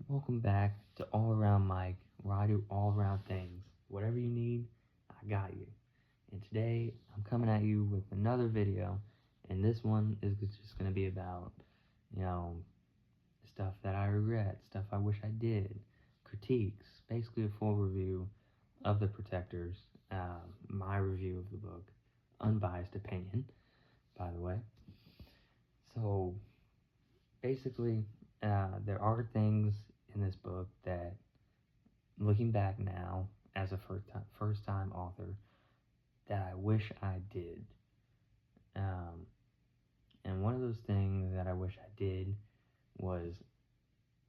Welcome back to All Around Mike, where I do all around things. Whatever you need, I got you. And today, I'm coming at you with another video, and this one is just going to be about, you know, stuff that I regret, stuff I wish I did, critiques, basically a full review of The Protectors, my review of the book, unbiased opinion, by the way. So, basically, there are things in this book that, looking back now as a first time author, that I wish I did. Um, and one of those things that I wish I did was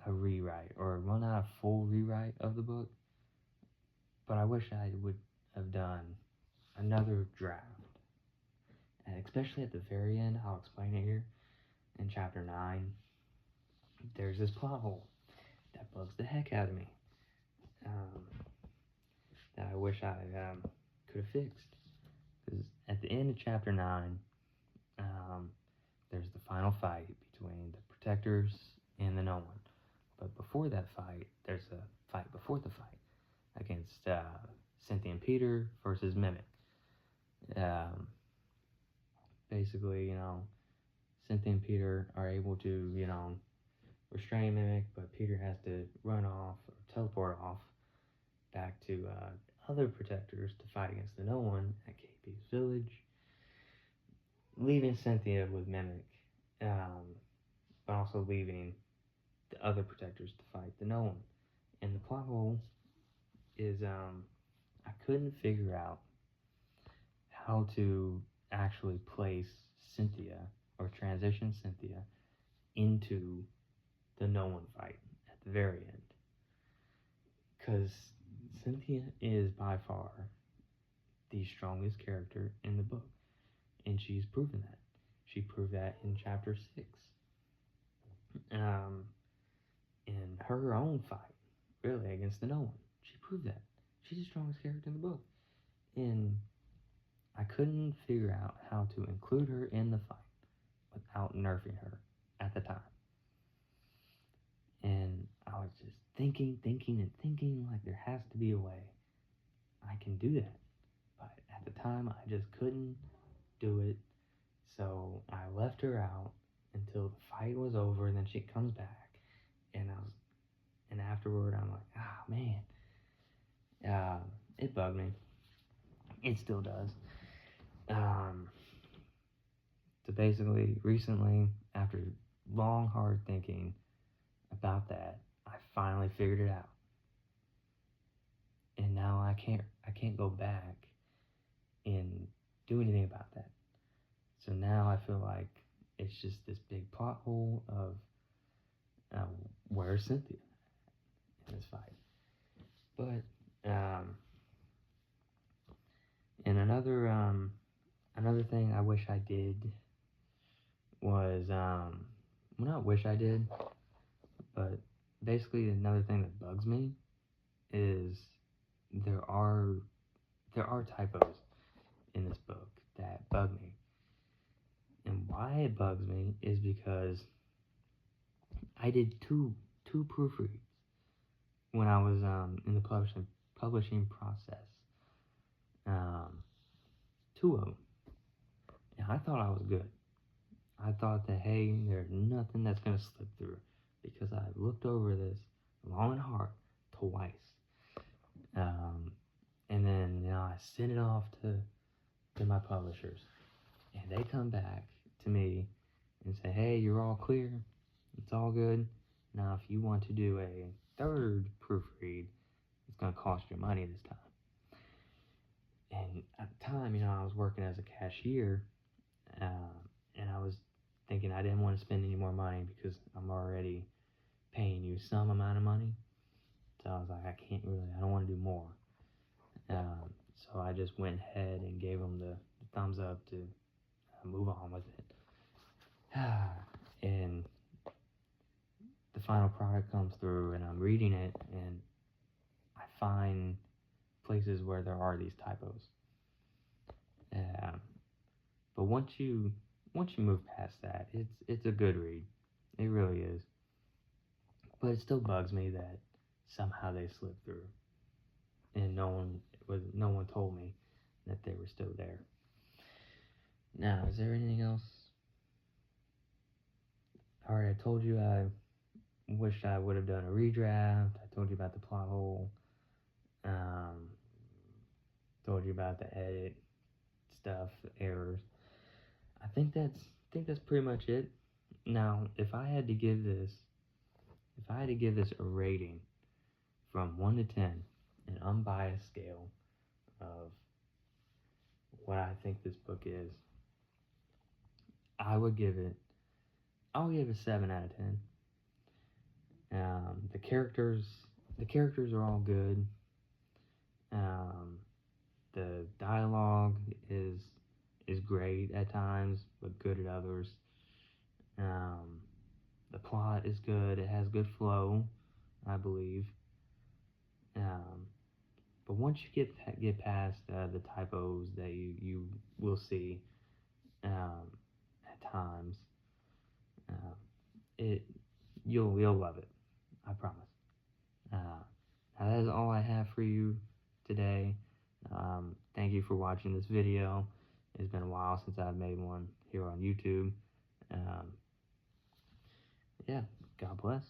a rewrite, or well, not a full rewrite of the book, but I wish I would have done another draft. And especially at the very end, I'll explain it here in chapter 9. There's this plot hole that bugs the heck out of me, that I wish I could have fixed. Because at the end of chapter 9, there's the final fight between the Protectors and the No One. But before that fight, there's a fight before the fight against Cynthia and Peter versus Mimic. Basically, Cynthia and Peter are able to, restrain Mimic, but Peter has to run off or teleport off back to other Protectors to fight against the No One at KP's village, leaving Cynthia with Mimic, but also leaving the other Protectors to fight the No One. And the plot hole is I couldn't figure out how to actually place Cynthia or transition Cynthia into the No One fight at the very end. Because Cynthia is by far the strongest character in the book, and she's proven that. She proved that in chapter 6. In her own fight, really, against the No One. She proved that. She's the strongest character in the book. And I couldn't figure out how to include her in the fight without nerfing her at the time. And I was just thinking, like there has to be a way I can do that. But at the time, I just couldn't do it. So I left her out until the fight was over, and then she comes back, and afterward I'm like, man, it bugged me. It still does. So basically, recently, after long, hard thinking about that, I finally figured it out, and now I can't go back and do anything about that. So now I feel like it's just this big plot hole of where's Cynthia in this fight. But and another thing I wish I did was well, not wish I did, but basically another thing that bugs me is there are typos in this book that bug me. And why it bugs me is because I did two proofreads when I was in the publishing process. Two of them. And I thought I was good. I thought that, hey, there's nothing that's going to slip through, because I looked over this long and hard twice. And then I sent it off to my publishers, and they come back to me and say, hey, you're all clear, it's all good. Now if you want to do a third proofread, it's going to cost you money this time. And at the time, I was working as a cashier, and I was thinking I didn't want to spend any more money because I'm already paying you some amount of money. So I was like, I don't want to do more. So I just went ahead and gave them the thumbs up to move on with it. And the final product comes through, and I'm reading it, and I find places where there are these typos. But once you move past that, it's a good read. It really is. But it still bugs me that somehow they slipped through, and no one told me that they were still there. Now, is there anything else? Alright, I told you I wished I would have done a redraft. I told you about the plot hole. Told you about the edit stuff, errors. I think that's pretty much it. Now, if I had to give this a rating from 1 to 10, an unbiased scale of what I think this book is, I'll give it a 7 out of 10. The characters are all good. The dialogue is great at times, but good at others. The plot is good. It has good flow, I believe. But once you get past the typos that you will see at times, you'll love it. I promise. Now that is all I have for you today. Thank you for watching this video. It's been a while since I've made one here on YouTube. Yeah, God bless.